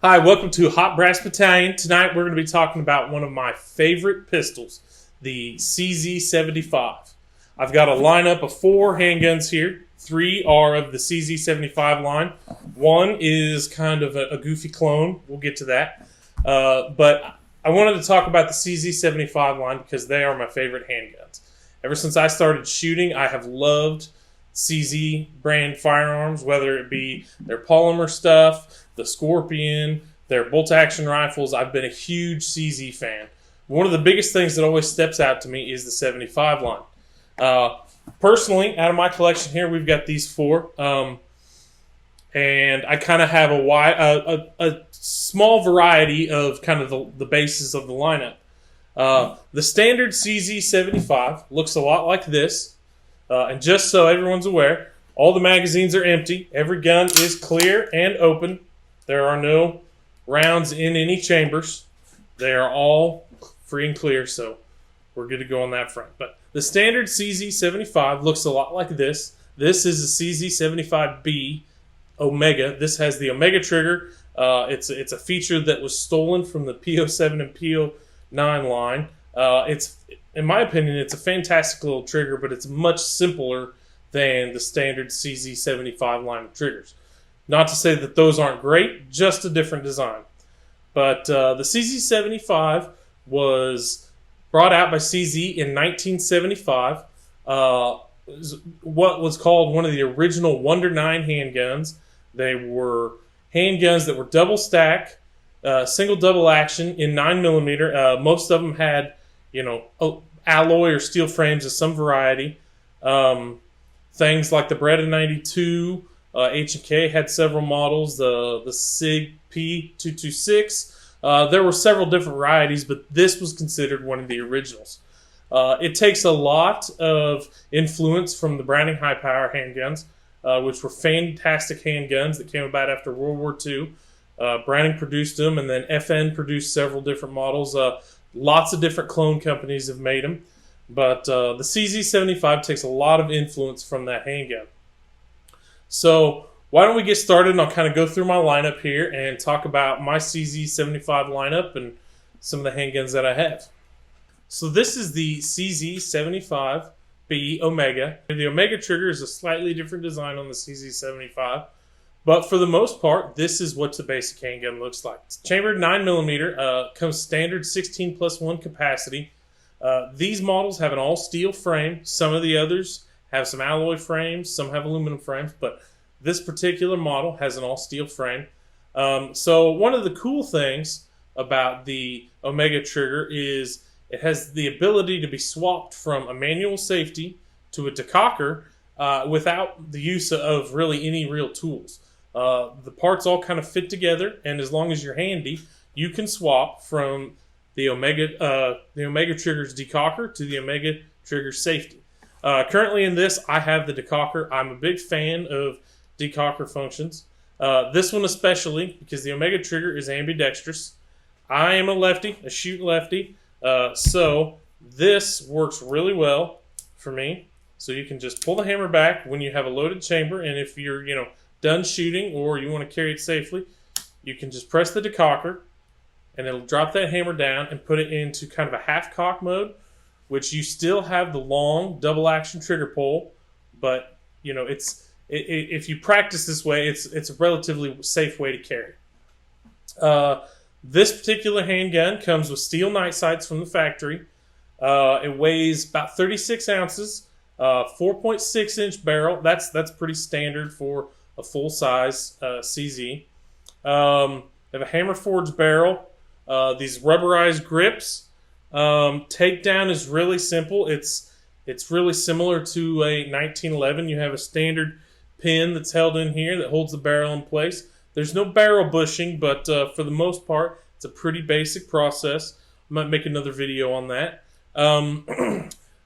Hi, welcome to Hot Brass Battalion. Tonight we're going to be talking about one of my favorite pistols, the CZ-75. I've got a lineup of 4 handguns here. 3 are of the CZ-75 line. One is kind of a goofy clone. We'll get to that. But I wanted to talk about the CZ-75 line because they are my favorite handguns. Ever since I started shooting, I have loved CZ brand firearms, whether it be their polymer stuff, the Scorpion, their bolt-action rifles. I've been a huge CZ fan. One of the biggest things that always steps out to me is the 75 line. Personally, out of my collection here, we've got these 4. And I kind of have a small variety of kind of the basis of the lineup. The standard CZ-75 looks a lot like this. And just so everyone's aware, all the magazines are empty. Every gun is clear and open. There are no rounds in any chambers. They are all free and clear, so we're good to go on that front. But the standard CZ-75 looks a lot like this. This is a CZ-75B Omega. This has the Omega trigger. It's a feature that was stolen from the P07 and P09 line. In my opinion, it's a fantastic little trigger, but it's much simpler than the standard CZ-75 line of triggers. Not to say that those aren't great, just a different design. But the CZ-75 was brought out by CZ in 1975. What was called one of the original Wonder 9 handguns. They were handguns that were double stack, single double action in 9mm. Most of them had, alloy or steel frames of some variety. Things like the Beretta 92, H&K had several models. The SIG P226. There were several different varieties, but this was considered one of the originals. It takes a lot of influence from the Browning high power handguns, which were fantastic handguns that came about after World War II. Browning produced them, and then FN produced several different models. Lots of different clone companies have made them, but the CZ-75 takes a lot of influence from that handgun. So why don't we get started, and I'll kind of go through my lineup here and talk about my CZ-75 lineup and some of the handguns that I have. So this is the CZ-75B Omega. The Omega trigger is a slightly different design on the CZ-75. But for the most part, this is what the basic handgun looks like. It's chambered 9mm, comes standard 16+1 capacity. These models have an all-steel frame. Some of the others have some alloy frames. Some have aluminum frames. But this particular model has an all-steel frame. So one of the cool things about the Omega trigger is it has the ability to be swapped from a manual safety to a decocker without the use of really any real tools. The parts all kind of fit together, and as long as you're handy, you can swap from the Omega trigger's decocker to the Omega trigger safety. Currently in this, I have the decocker. I'm a big fan of decocker functions. This one especially, because the Omega trigger is ambidextrous. I am a lefty, a shooting lefty, so this works really well for me. So you can just pull the hammer back when you have a loaded chamber, and if you're, done shooting or you want to carry it safely, you can just press the decocker and it'll drop that hammer down and put it into kind of a half cock mode, which you still have the long double action trigger pull, but if you practice this way, it's a relatively safe way to carry. This particular handgun comes with steel night sights from the factory. It weighs about 36 ounces, 4.6-inch barrel. That's pretty standard for a full-size CZ. They have a hammer forged barrel. These rubberized grips. Takedown is really simple. It's really similar to a 1911. You have a standard pin that's held in here that holds the barrel in place. There's no barrel bushing, but for the most part, it's a pretty basic process. I might make another video on that.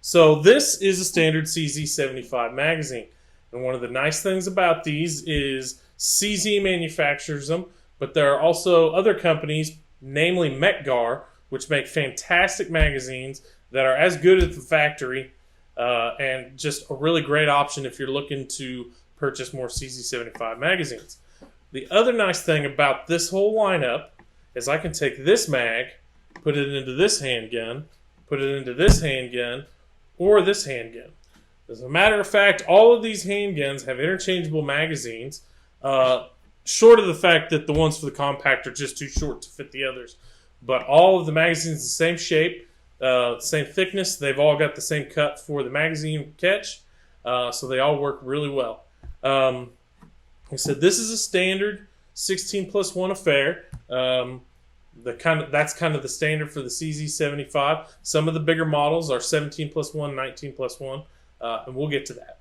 So this is a standard CZ-75 magazine. And one of the nice things about these is CZ manufactures them, but there are also other companies, namely Metgar, which make fantastic magazines that are as good as the factory and just a really great option if you're looking to purchase more CZ-75 magazines. The other nice thing about this whole lineup is I can take this mag, put it into this handgun, put it into this handgun, or this handgun. As a matter of fact, all of these handguns have interchangeable magazines, short of the fact that the ones for the compact are just too short to fit the others. But all of the magazines the same shape, same thickness. They've all got the same cut for the magazine catch, so they all work really well. Like I said, this is a standard 16+1 affair. That's kind of the standard for the CZ-75. Some of the bigger models are 17+1, 19+1, and we'll get to that.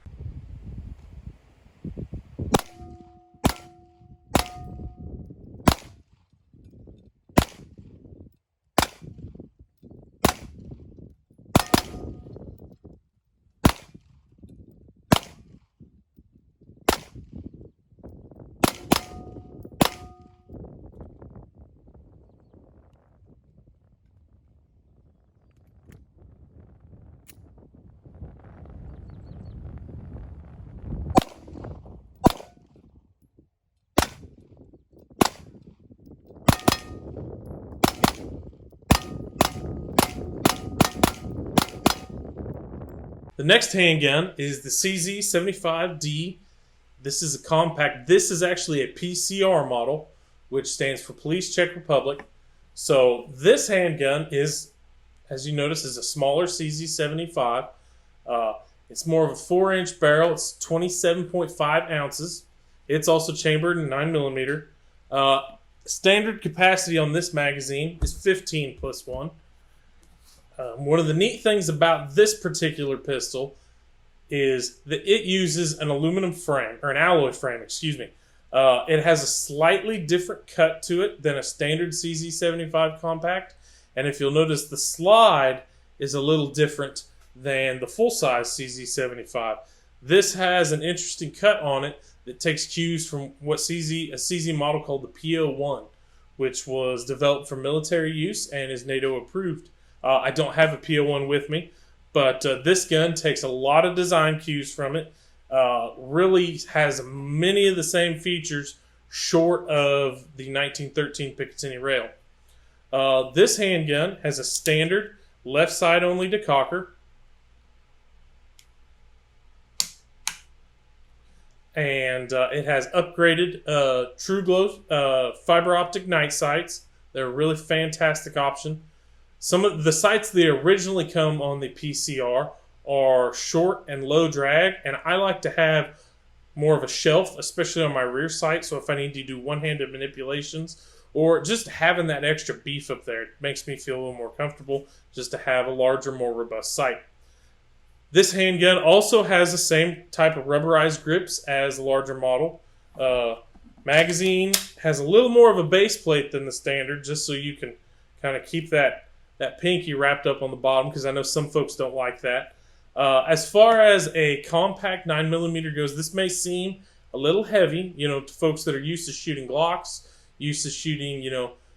The next handgun is the CZ-75D. This is a compact. This is actually a PCR model, which stands for Police Czech Republic. So this handgun is, as you notice, is a smaller CZ-75. It's more of a 4-inch barrel. It's 27.5 ounces. It's also chambered in 9mm. Standard capacity on this magazine is 15+1. One of the neat things about this particular pistol is that it uses an aluminum frame, or an alloy frame, excuse me. It has a slightly different cut to it than a standard CZ-75 compact. And if you'll notice, the slide is a little different than the full-size CZ-75. This has an interesting cut on it that takes cues from what a CZ model called the P01, which was developed for military use and is NATO approved. I don't have a P01 with me, but this gun takes a lot of design cues from it. Really has many of the same features short of the 1913 Picatinny rail. This handgun has a standard left side only decocker, and it has upgraded True Glow fiber optic night sights. They're a really fantastic option. Some of the sights that originally come on the PCR are short and low drag, and I like to have more of a shelf, especially on my rear sight, so if I need to do one-handed manipulations or just having that extra beef up there, it makes me feel a little more comfortable just to have a larger, more robust sight. This handgun also has the same type of rubberized grips as the larger model. Magazine has a little more of a base plate than the standard, just so you can kind of keep that pinky wrapped up on the bottom, because I know some folks don't like that. As far as a compact 9mm goes, this may seem a little heavy, to folks that are used to shooting Glocks, used to shooting,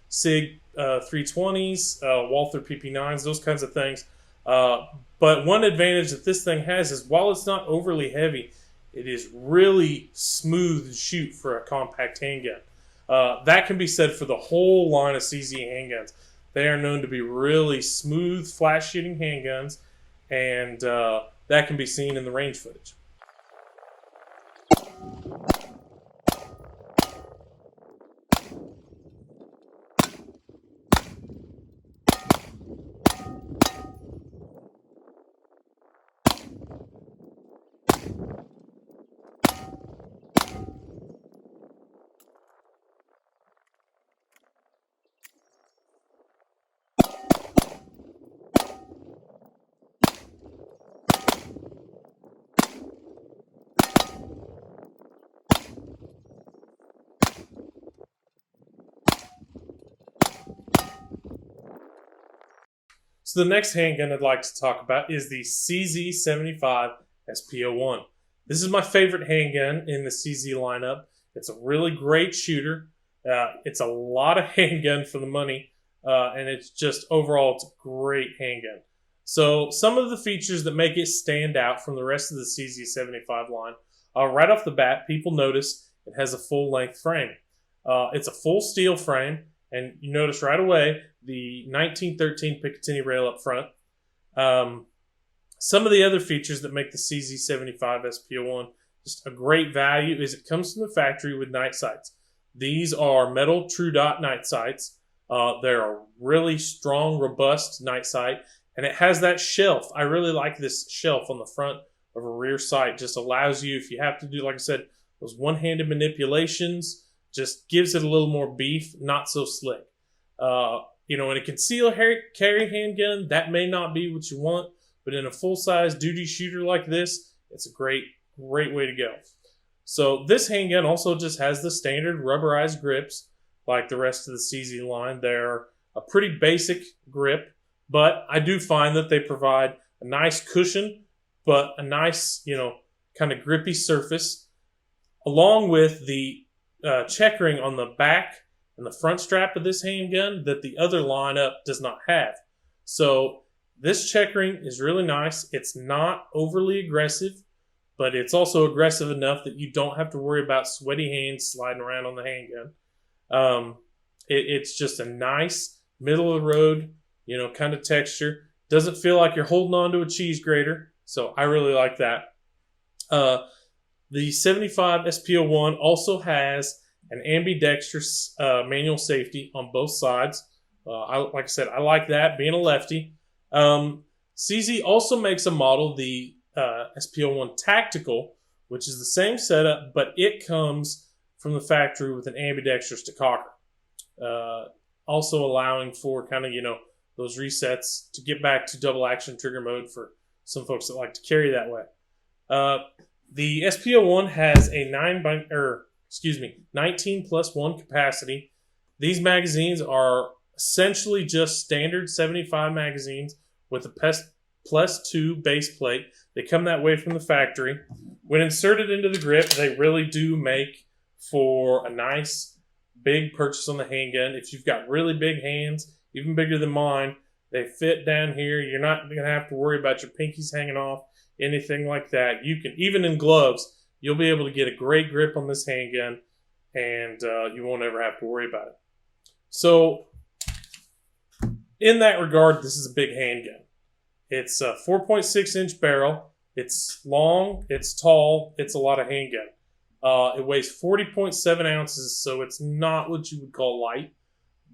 SIG 320s, Walther PP9s, those kinds of things. But one advantage that this thing has is while it's not overly heavy, it is really smooth to shoot for a compact handgun. That can be said for the whole line of CZ handguns. They are known to be really smooth, flash-shooting handguns, and that can be seen in the range footage. So the next handgun I'd like to talk about is the CZ-75 SP01. This is my favorite handgun in the CZ lineup. It's a really great shooter. It's a lot of handgun for the money, and it's just overall it's a great handgun. So some of the features that make it stand out from the rest of the CZ-75 line, right off the bat, people notice it has a full-length frame. It's a full steel frame, and you notice right away the 1913 Picatinny rail up front. Some of the other features that make the CZ-75 SP01 just a great value is it comes from the factory with night sights. These are metal true dot night sights. They're a really strong, robust night sight, and it has that shelf. I really like this shelf on the front of a rear sight. Just allows you, if you have to do, like I said, those one-handed manipulations, just gives it a little more beef, not so slick. In a concealed carry handgun, that may not be what you want, but in a full-size duty shooter like this, it's a great way to go. So this handgun also just has the standard rubberized grips like the rest of the CZ line. They're a pretty basic grip, but I do find that they provide a nice cushion, but a nice, kind of grippy surface, along with the checkering on the back and the front strap of this handgun that the other lineup does not have. So this checkering is really nice. It's not overly aggressive, but it's also aggressive enough that you don't have to worry about sweaty hands sliding around on the handgun. It's just a nice middle of the road, kind of texture. Doesn't feel like you're holding on to a cheese grater, so I really like that. The 75 SP01 also has an ambidextrous manual safety on both sides. Like I said, I like that, being a lefty. CZ also makes a model, the SP01 Tactical, which is the same setup, but it comes from the factory with an ambidextrous to cocker. Also allowing for kind of, those resets to get back to double action trigger mode for some folks that like to carry that way. The SP01 has a 19+1 capacity. These magazines are essentially just standard 75 magazines with a +2 base plate. They come that way from the factory. When inserted into the grip, they really do make for a nice big purchase on the handgun. If you've got really big hands, even bigger than mine, they fit down here. You're not going to have to worry about your pinkies hanging off, anything like that. You can, even in gloves, you'll be able to get a great grip on this handgun, and you won't ever have to worry about it. So, in that regard, this is a big handgun. It's a 4.6-inch barrel. It's long, it's tall, it's a lot of handgun. It weighs 40.7 ounces, so it's not what you would call light.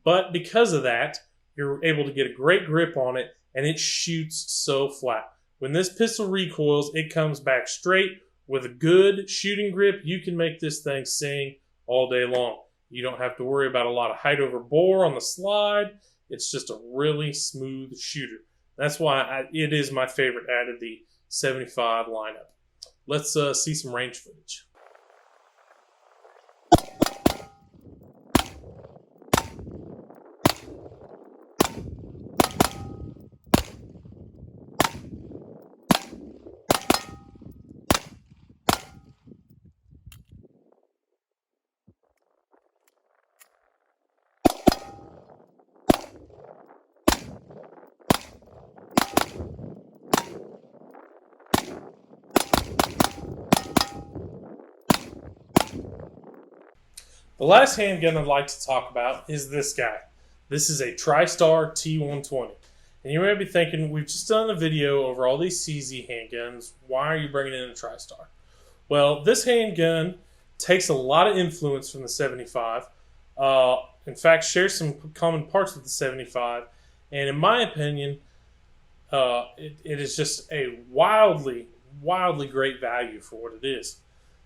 But because of that, you're able to get a great grip on it, and it shoots so flat. When this pistol recoils, it comes back straight. With a good shooting grip, you can make this thing sing all day long. You don't have to worry about a lot of height over bore on the slide. It's just a really smooth shooter. That's why it is my favorite out of the 75 lineup. Let's see some range footage. The last handgun I'd like to talk about is this guy. This is a Tristar T120. And you may be thinking, we've just done a video over all these CZ handguns. Why are you bringing in a Tristar? Well, this handgun takes a lot of influence from the 75. In fact, shares some common parts with the 75. And in my opinion, it is just a wildly great value for what it is.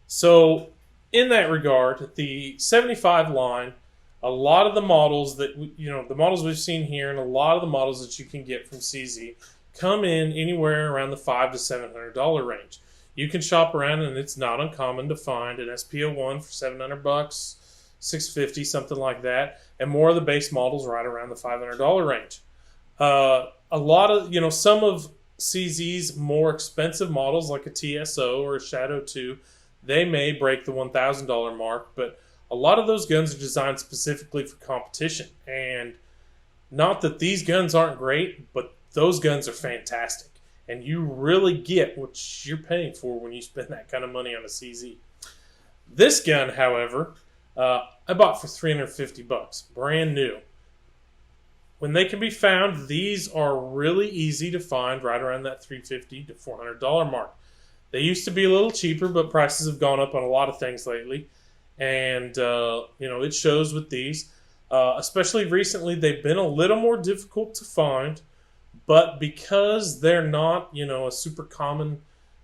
So, in that regard, the 75 line, a lot of the models that, the models we've seen here and a lot of the models that you can get from CZ come in anywhere around the $500 to $700 range. You can shop around, and it's not uncommon to find an SP01 for $700, $650, something like that, and more of the base models right around the $500 range. A lot of, some of CZ's more expensive models, like a TSO or a Shadow 2, they may break the $1,000 mark, but a lot of those guns are designed specifically for competition. And not that these guns aren't great, but those guns are fantastic. And you really get what you're paying for when you spend that kind of money on a CZ. This gun, however, I bought for $350, brand new. When they can be found, these are really easy to find, right around that $350 to $400 mark. They used to be a little cheaper, but prices have gone up on a lot of things lately. And, it shows with these. Especially recently, they've been a little more difficult to find. But because they're not, a super common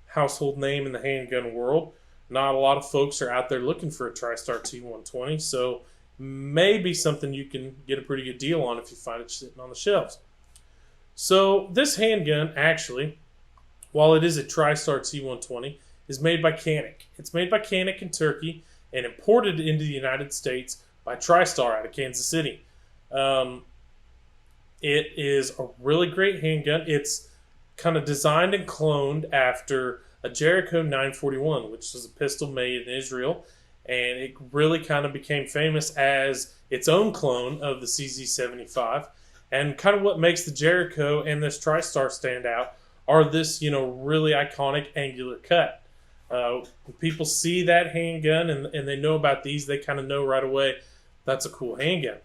household name in the handgun world, not a lot of folks are out there looking for a Tristar T120. So maybe something you can get a pretty good deal on if you find it sitting on the shelves. So this handgun, actually, while it is a Tristar T120, is made by Canik. It's made by Canik in Turkey and imported into the United States by Tristar out of Kansas City. It is a really great handgun. It's kind of designed and cloned after a Jericho 941, which was a pistol made in Israel, and it really kind of became famous as its own clone of the CZ-75. And kind of what makes the Jericho and this Tristar stand out are this, really iconic angular cut. When people see that handgun and they know about these, they kind of know right away that's a cool handgun.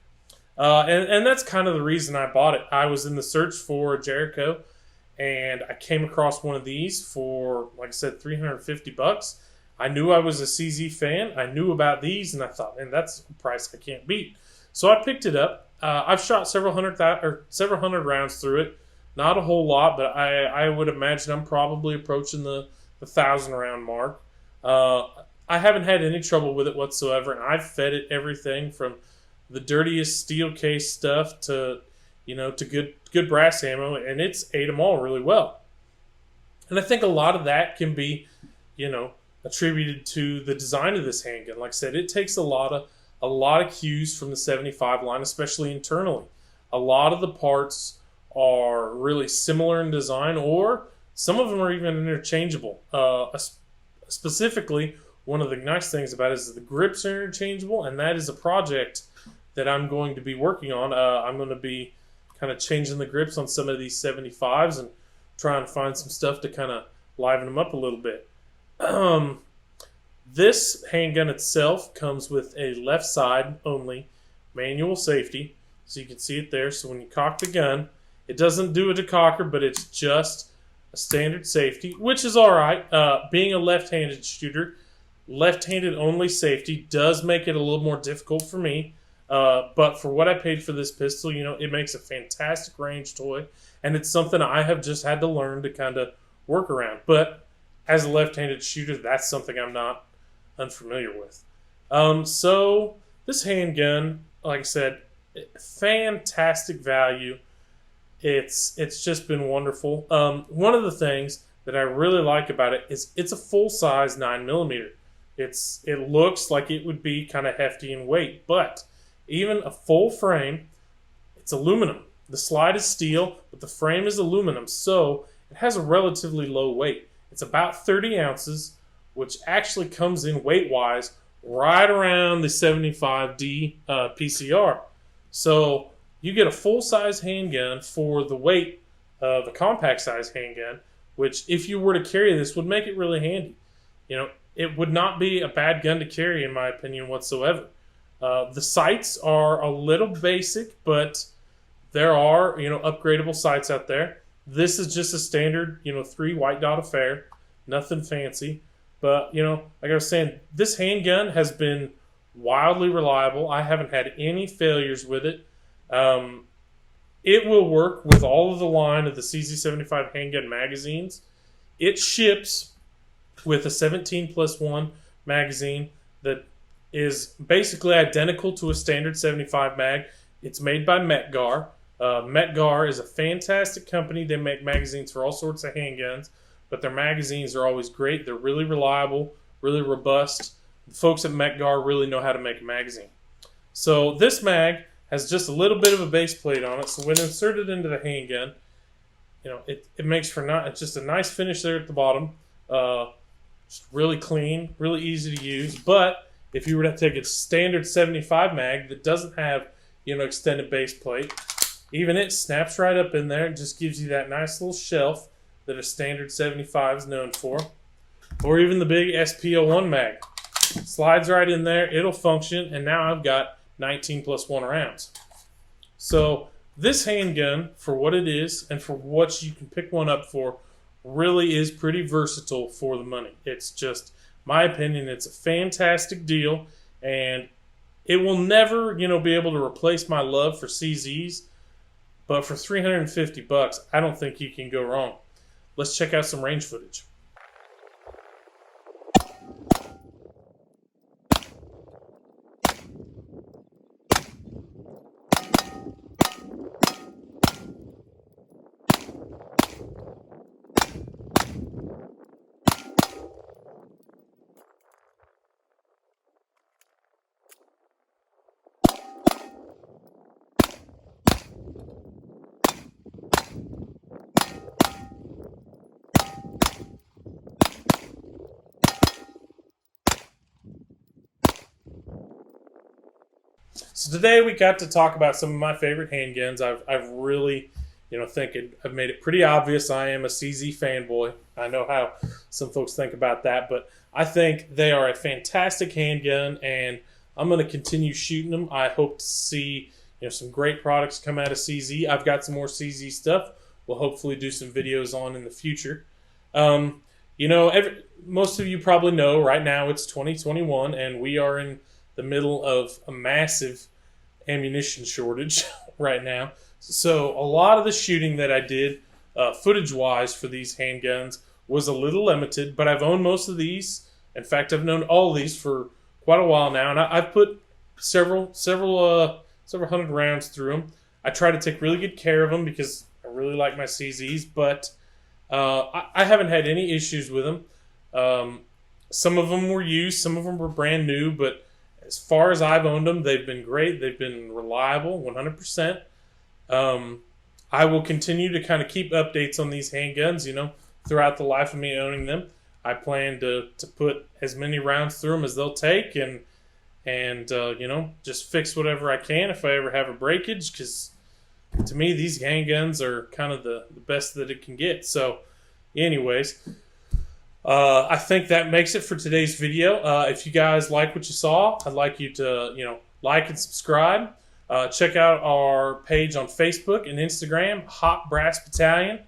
And that's kind of the reason I bought it. I was in the search for a Jericho, and I came across one of these for, like I said, $350. I knew I was a CZ fan. I knew about these, and I thought, man, that's a price I can't beat. So I picked it up. I've shot several hundred rounds through it. Not a whole lot, but I would imagine I'm probably approaching the 1,000-round mark. I haven't had any trouble with it whatsoever, and I've fed it everything from the dirtiest steel case stuff to good brass ammo, and it's ate them all really well. And I think a lot of that can be, attributed to the design of this handgun. Like I said, it takes a lot of cues from the 75 line, especially internally. A lot of the parts are really similar in design, or some of them are even interchangeable. Specifically, one of the nice things about it is that the grips are interchangeable, and that is a project that I'm going to be working on. I'm going to be kind of changing the grips on some of these 75s and trying to find some stuff to kind of liven them up a little bit. This handgun itself comes with a left side only manual safety, so you can see it there. So when you cock the gun, it doesn't do a decocker, but it's just a standard safety, which is all right. Being a left-handed shooter, left-handed only safety does make it a little more difficult for me. But for what I paid for this pistol, it makes a fantastic range toy, and it's something I have just had to learn to kind of work around. But as a left-handed shooter, that's something I'm not unfamiliar with. So this handgun, like I said, fantastic value. It's just been wonderful. One of the things that I really like about it is it's a full-size 9mm. It looks like it would be kind of hefty in weight, but even a full frame, it's aluminum. The slide is steel, but the frame is aluminum, so it has a relatively low weight. It's about 30 ounces, which actually comes in weight-wise right around the 75D PCR. So you get a full-size handgun for the weight of a compact-size handgun, which if you were to carry this would make it really handy. It would not be a bad gun to carry, in my opinion, whatsoever. The sights are a little basic, but there are, upgradable sights out there. This is just a standard, 3 white dot affair, nothing fancy. But, like I was saying, this handgun has been wildly reliable. I haven't had any failures with it. It will work with all of the line of the CZ-75 handgun magazines. It ships with a 17+1 magazine that is basically identical to a standard 75 mag. It's made by Metgar. Metgar is a fantastic company. They make magazines for all sorts of handguns, but their magazines are always great. They're really reliable, really robust. The folks at Metgar really know how to make a magazine. So this mag has just a little bit of a base plate on it, so when inserted into the handgun, it makes for just a nice finish there at the bottom. Just really clean, really easy to use. But if you were to take a standard 75 mag that doesn't have, extended base plate, even it snaps right up in there and just gives you that nice little shelf that a standard 75 is known for. Or even the big SP01 mag. Slides right in there. It'll function, and now I've got 19 plus 1 rounds. So this handgun, for what it is and for what you can pick one up for, really is pretty versatile for the money. It's just, my opinion, it's a fantastic deal, and it will never, be able to replace my love for CZs, but for $350, I don't think you can go wrong. Let's check out some range footage. So today we got to talk about some of my favorite handguns. I've really, I've made it pretty obvious I am a CZ fanboy. I know how some folks think about that, but I think they are a fantastic handgun, and I'm going to continue shooting them. I hope to see, some great products come out of CZ. I've got some more CZ stuff we'll hopefully do some videos on in the future. Most of you probably know right now it's 2021, and we are in the middle of a massive ammunition shortage right now. So a lot of the shooting that I did footage-wise for these handguns was a little limited, but I've owned most of these. In fact, I've known all of these for quite a while now, and I've put several hundred rounds through them. I try to take really good care of them because I really like my CZs, but I haven't had any issues with them. Some of them were used, some of them were brand new, but as far as I've owned them, they've been great. They've been reliable, 100%. I will continue to kind of keep updates on these handguns, throughout the life of me owning them. I plan to put as many rounds through them as they'll take, and just fix whatever I can if I ever have a breakage, because to me, these handguns are kind of the best that it can get. So, anyways, I think that makes it for today's video. If you guys like what you saw, I'd like you to, like and subscribe. Check out our page on Facebook and Instagram, Hot Brass Battalion.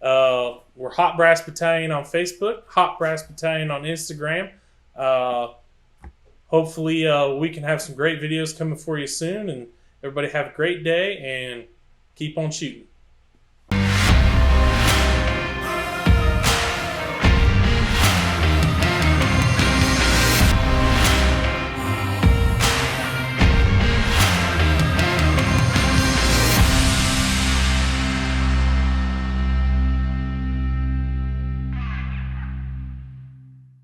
We're Hot Brass Battalion on Facebook, Hot Brass Battalion on Instagram. Hopefully, we can have some great videos coming for you soon. And everybody have a great day and keep on shooting.